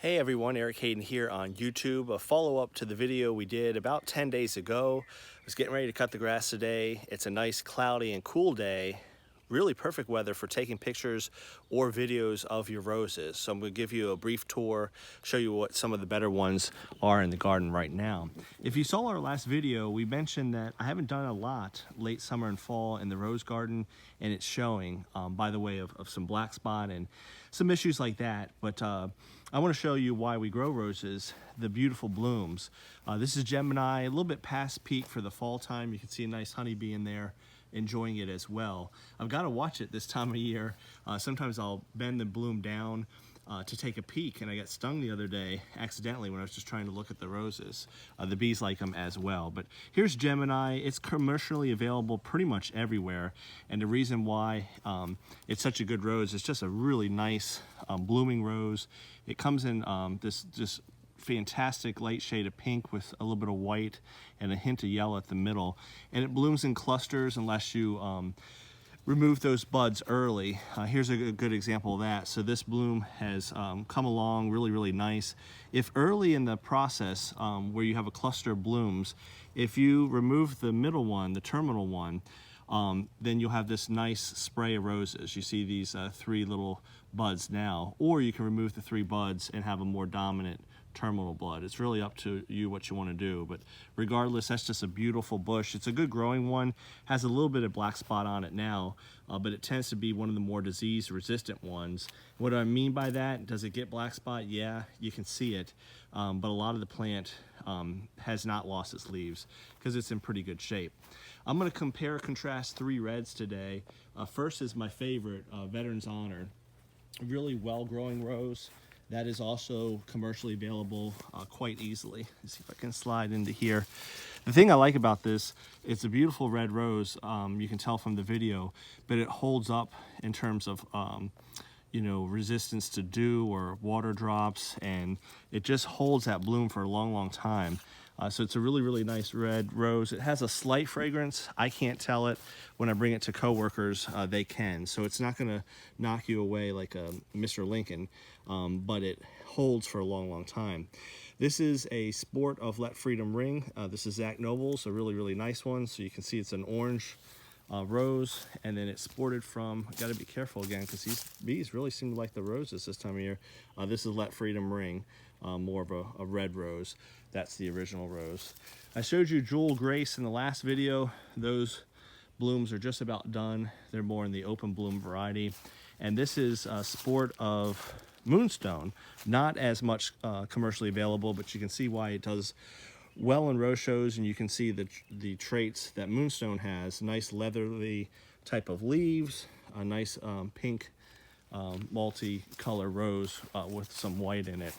Hey everyone, Eric Hayden here on YouTube. A follow-up to the video we did about 10 days ago. I was getting ready to cut the grass today. It's a nice cloudy and cool day. Really perfect weather for taking pictures or videos of your roses. So I'm going to give you a brief tour, show you what some of the better ones are in the garden right now. If you saw our last video, we mentioned that I haven't done a lot late summer and fall in the rose garden, and it's showing by the way of some black spot and some issues like that. But I want to show you why we grow roses, the beautiful blooms. This is Gemini, a little bit past peak for the fall time. You can see a nice honeybee in there enjoying it as well. I've got to watch it this time of year. Sometimes I'll bend the bloom down to take a peek, and I got stung the other day accidentally when I was just trying to look at the roses. The bees like them as well. But here's Gemini. It's commercially available pretty much everywhere, and the reason why it's such a good rose, it's just a really nice blooming rose. It comes in this fantastic light shade of pink with a little bit of white and a hint of yellow at the middle, and it blooms in clusters unless you remove those buds early. Here's a good example of that. So this bloom has come along really nice. If early in the process where you have a cluster of blooms, if you remove the middle one, the terminal one, then you'll have this nice spray of roses. You see these three little buds now, or you can remove the three buds and have a more dominant terminal bud. It's really up to you what you want to do, but regardless, that's just a beautiful bush. It's a good growing one, has a little bit of black spot on it now, but it tends to be one of the more disease resistant ones. What do I mean by that? Does it get black spot? Yeah, you can see it, but a lot of the plant has not lost its leaves because it's in pretty good shape. I'm going to compare and contrast three reds today. First is my favorite, Veteran's Honor. Really well growing rose that is also commercially available quite easily. Let's see if I can slide into here. The thing I like about this, it's a beautiful red rose. You can tell from the video, but it holds up in terms of you know, resistance to dew or water drops, and it just holds that bloom for a long time. So it's a really nice red rose. It has a slight fragrance. I can't tell it. When I bring it to coworkers, they can. So it's not gonna knock you away like a Mr. Lincoln, but it holds for a long time. This is a Sport of Let Freedom Ring. This is Zach Noble's, a really nice one. So you can see it's an orange rose, and then it's sported from, got to be careful again because these bees really seem to like the roses this time of year. This is Let Freedom Ring, more of a red rose. That's the original rose. I showed you Jewel Grace in the last video. Those blooms are just about done. They're more in the open bloom variety. And this is a Sport of Moonstone. Not as much commercially available, but you can see why it does well in rose shows, and you can see the traits that Moonstone has. Nice leathery type of leaves, a nice pink multi-color rose with some white in it.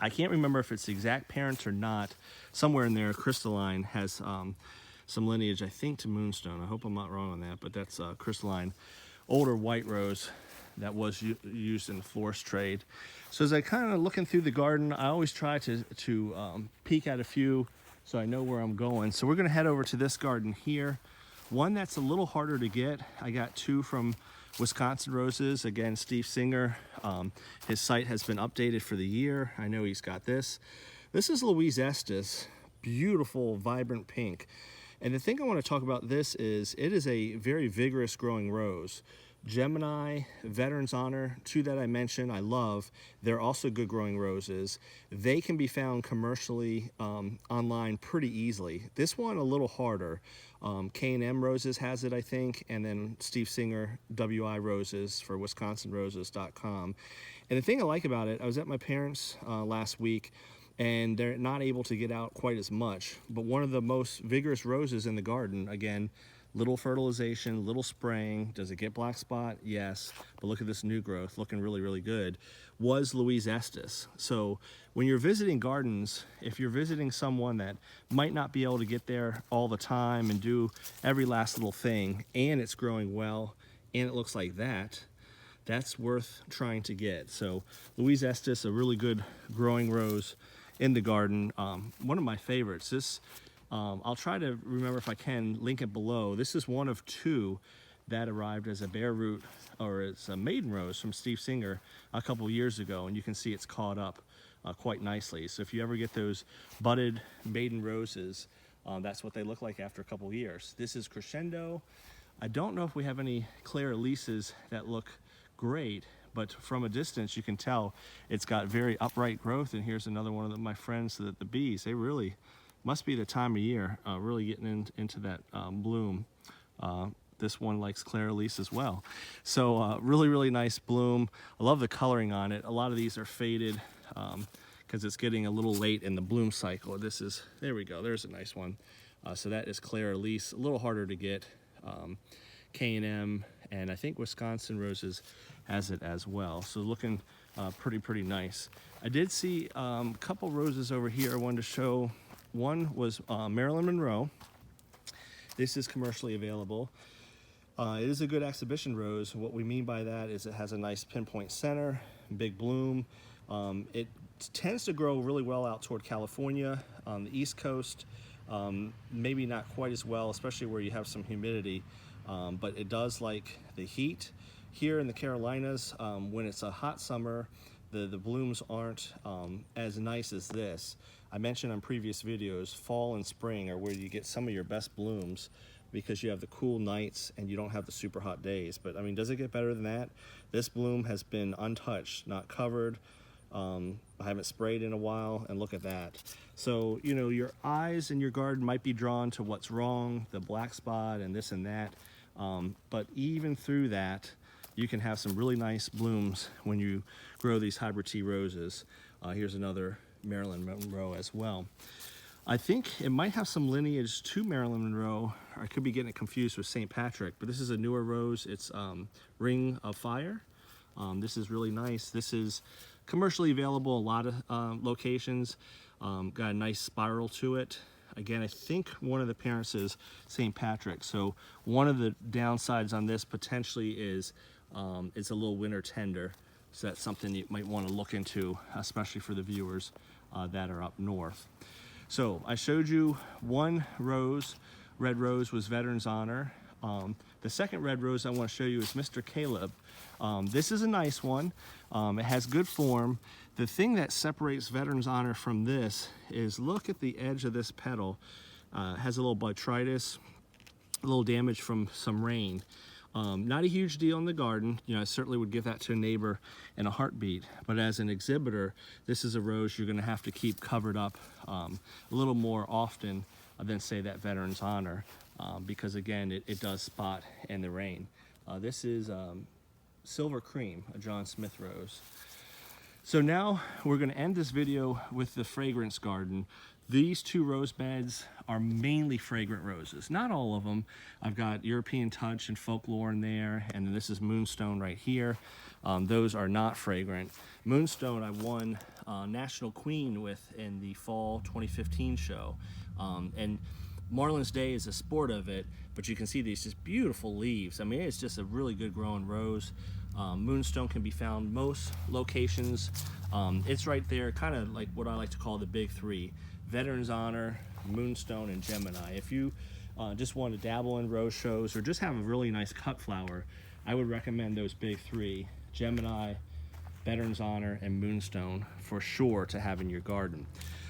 I can't remember if it's the exact parents or not. Somewhere in there, Crystalline has some lineage, I think, to Moonstone. I hope I'm not wrong on that, but that's Crystalline, older white rose that was used in the florist trade. So as I kind of looking through the garden, I always try to peek at a few so I know where I'm going. So we're going to head over to this garden here. One that's a little harder to get. I got two from Wisconsin Roses. Again, Steve Singer. His site has been updated for the year. I know he's got this. This is Louise Estes. Beautiful, vibrant pink. And the thing I want to talk about this is it is a very vigorous growing rose. Gemini, Veteran's Honor, two that I mentioned, I love. They're also good growing roses. They can be found commercially online pretty easily. This one a little harder. K&M Roses has it, I think, and then Steve Singer, WI Roses for WisconsinRoses.com. And the thing I like about it, I was at my parents' last week, and they're not able to get out quite as much. But one of the most vigorous roses in the garden, again, little fertilization, little spraying. Does it get black spot? Yes. But look at this new growth, looking really good. Was Louise Estes. So when you're visiting gardens, if you're visiting someone that might not be able to get there all the time and do every last little thing, and it's growing well, and it looks like that, that's worth trying to get. So Louise Estes, a really good growing rose in the garden. One of my favorites. This I'll try to remember if I can link it below. This is one of two that arrived as a bare root, or as a maiden rose from Steve Singer a couple years ago, and you can see it's caught up quite nicely. So if you ever get those budded maiden roses, that's what they look like after a couple years. This is Crescendo. I don't know if we have any Claire Elises that look great, but from a distance you can tell it's got very upright growth. And here's another one of my friends, the bees. They really must be the time of year really getting into that bloom. This one likes Claire Elise as well. So really nice bloom. I love the coloring on it. A lot of these are faded because it's getting a little late in the bloom cycle. This is, there we go, there's a nice one. So that is Claire Elise, a little harder to get. K&M, and I think Wisconsin Roses has it as well. So looking pretty nice. I did see a couple roses over here I wanted to show. One was Marilyn Monroe. This is commercially available. It is a good exhibition rose. What we mean by that is it has a nice pinpoint center, big bloom. It tends to grow really well out toward California on the East Coast. Maybe not quite as well, especially where you have some humidity, but it does like the heat. Here in the Carolinas, when it's a hot summer, the blooms aren't as nice as this. I mentioned on previous videos, fall and spring are where you get some of your best blooms because you have the cool nights and you don't have the super hot days. But I mean, does it get better than that? This bloom has been untouched, not covered. I haven't sprayed in a while, and look at that. So, you know, your eyes in your garden might be drawn to what's wrong, the black spot and this and that. But even through that, you can have some really nice blooms when you grow these hybrid tea roses. Here's another Marilyn Monroe as well. I think it might have some lineage to Marilyn Monroe. I could be getting it confused with St. Patrick, but this is a newer rose. It's Ring of Fire. This is really nice. This is commercially available a lot of locations. Got a nice spiral to it. Again, I think one of the parents is St. Patrick. So one of the downsides on this potentially is it's a little winter tender. So that's something you might want to look into, especially for the viewers that are up north. So I showed you one rose. Red rose was Veterans Honor. The second red rose I want to show you is Mr. Caleb. This is a nice one. It has good form. The thing that separates Veterans Honor from this is look at the edge of this petal. It has a little botrytis, a little damage from some rain. Not a huge deal in the garden. You know, I certainly would give that to a neighbor in a heartbeat. But as an exhibitor, this is a rose you're going to have to keep covered up a little more often than, say, that Veterans Honor. Because again, it does spot in the rain. This is Silver Cream, a John Smith rose. So now we're going to end this video with the fragrance garden. These two rose beds are mainly fragrant roses. Not all of them. I've got European Touch and Folklore in there, and then this is Moonstone right here. Those are not fragrant. Moonstone I won National Queen with in the fall 2015 show. And Marlin's Day is a sport of it, but you can see these just beautiful leaves. I mean, it's just a really good growing rose. Moonstone can be found most locations. It's right there, kind of like what I like to call the big three: Veterans Honor, Moonstone, and Gemini. If you just want to dabble in rose shows or just have a really nice cut flower, I would recommend those big three: Gemini, Veterans Honor, and Moonstone for sure to have in your garden.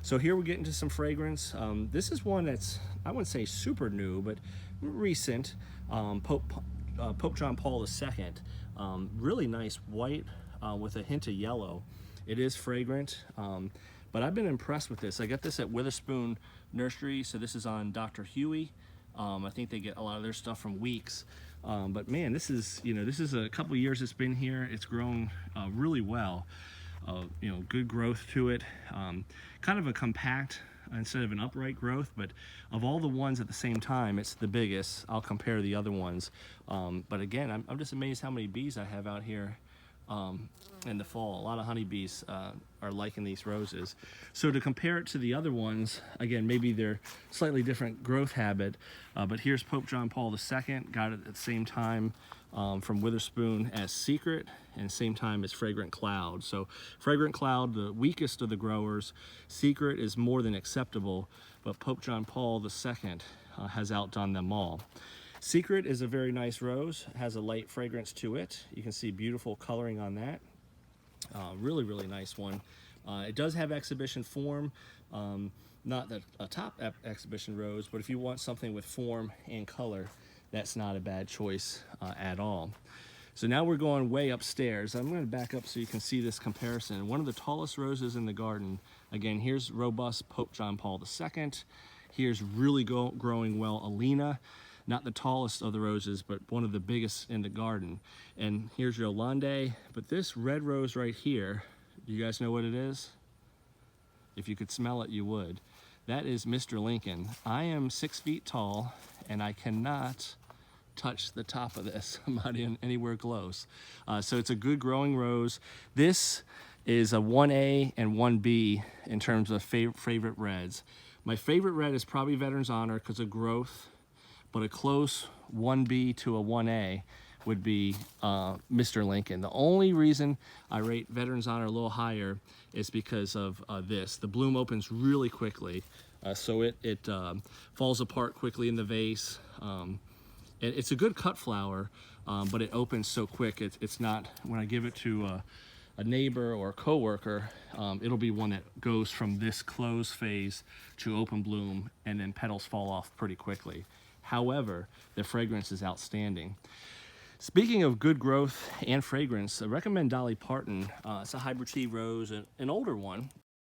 So here we get into some fragrance. This is one that's, I wouldn't say super new, but recent. Pope John Paul II. Really nice white with a hint of yellow. It is fragrant, but I've been impressed with this. I got this at Witherspoon Nursery, so this is on Dr. Huey. I think they get a lot of their stuff from Weeks. But man, this is, you know, this is a couple years it's been here. It's grown really well. You know, good growth to it. Kind of a compact instead of an upright growth, but of all the ones at the same time, it's the biggest. I'll compare the other ones. But again, I'm just amazed how many bees I have out here in the fall. A lot of honeybees are liking these roses. So to compare it to the other ones, again, maybe they're slightly different growth habit, but here's Pope John Paul II, got it at the same time from Witherspoon as Secret, and same time as Fragrant Cloud. So Fragrant Cloud, the weakest of the growers. Secret is more than acceptable, but Pope John Paul II has outdone them all. Secret is a very nice rose, has a light fragrance to it. You can see beautiful coloring on that. Really, really nice one. It does have exhibition form, not a top exhibition rose, but if you want something with form and color, that's not a bad choice at all. So now we're going way upstairs. I'm going to back up so you can see this comparison. One of the tallest roses in the garden. Again, here's robust Pope John Paul II. Here's really growing well Alina. Not the tallest of the roses, but one of the biggest in the garden. And here's Yolande. But this red rose right here, do you guys know what it is? If you could smell it, you would. That is Mr. Lincoln. I am 6 feet tall, and I cannot touch the top of this. I'm not anywhere close. So it's a good growing rose. This is a 1A and 1B in terms of favorite reds. My favorite red is probably Veterans Honor because of growth, but a close 1B to a 1A would be Mr. Lincoln. The only reason I rate Veterans Honor a little higher is because of this. The bloom opens really quickly, so it falls apart quickly in the vase. It's a good cut flower, but it opens so quick. It's not, when I give it to a neighbor or a coworker, it'll be one that goes from this close phase to open bloom, and then petals fall off pretty quickly. However, the fragrance is outstanding. Speaking of good growth and fragrance, I recommend Dolly Parton. It's a hybrid tea rose, an older one,